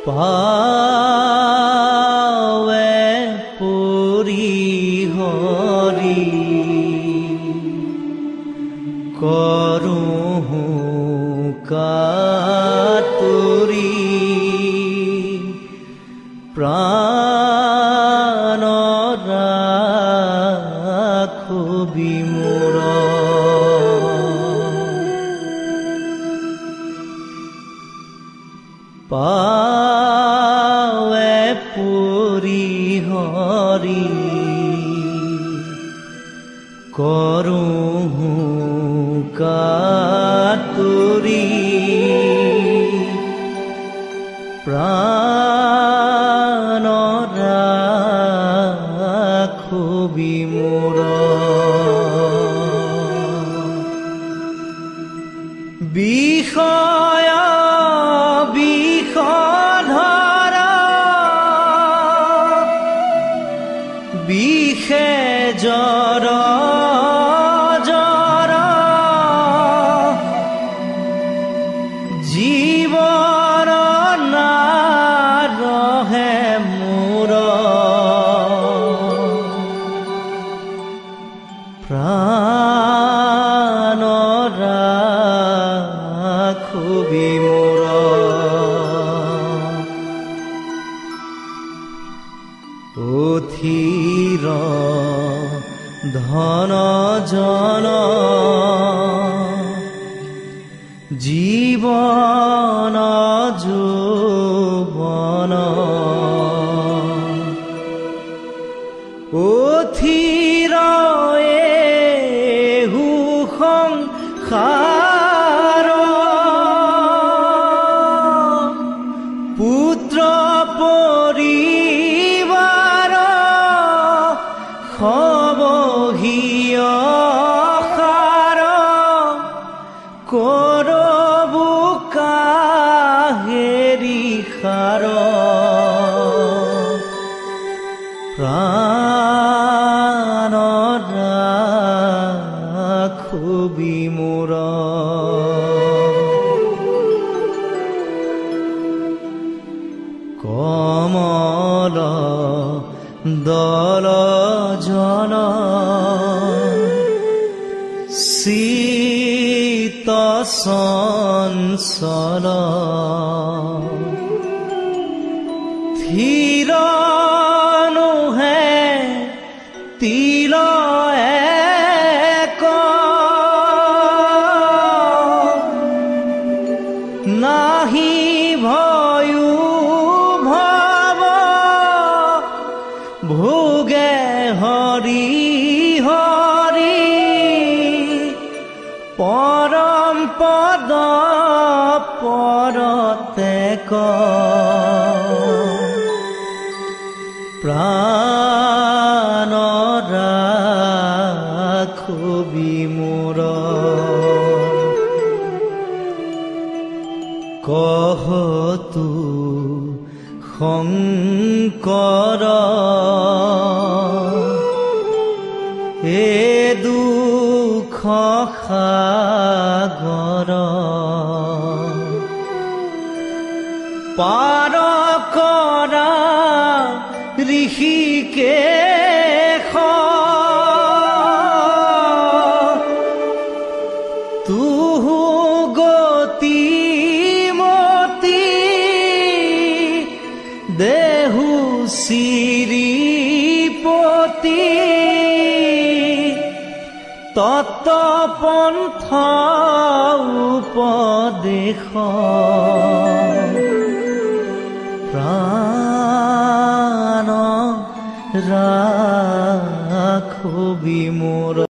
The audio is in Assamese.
পাৱে পুৰি হৰি কৰোঁ কাতুৰি প্ৰাণ ৰাখো বিমূঢ় পাৱে পুৰি হৰি কৰোঁ কাতুৰি প্ৰাণ ৰাখো বিমূঢ় বিষয় বিষে জৰ জৰ জীৱন নাৰহে মোৰ প্ৰাণ ৰাখো বিমূঢ় অথিৰ ধন জন জীৱন যৌৱন অথিৰ এহু সংসাৰ পুত্ৰ পৰিবাৰ সবহিয় সাৰ কৰবু কাহেৰি সাৰ প্ৰাণ ৰাখো বিমূঢ় কমল দল জন শীত চঞ্চল থিৰ নোহে তিল এক নাহি ভয়ো ভোগে হৰি হৰি পৰম পদ পৰতে প্ৰাণ ৰাখো বিমূঢ় কহতু শংকৰ এ দুখ সাগৰ পাৰ কৰা ঋষিকেশ তুহু গতি মতি দেহু শ্ৰীপতি তত্ত্বপন্থ উপদেশ প্ৰাণ ৰাখো বিমূঢ়।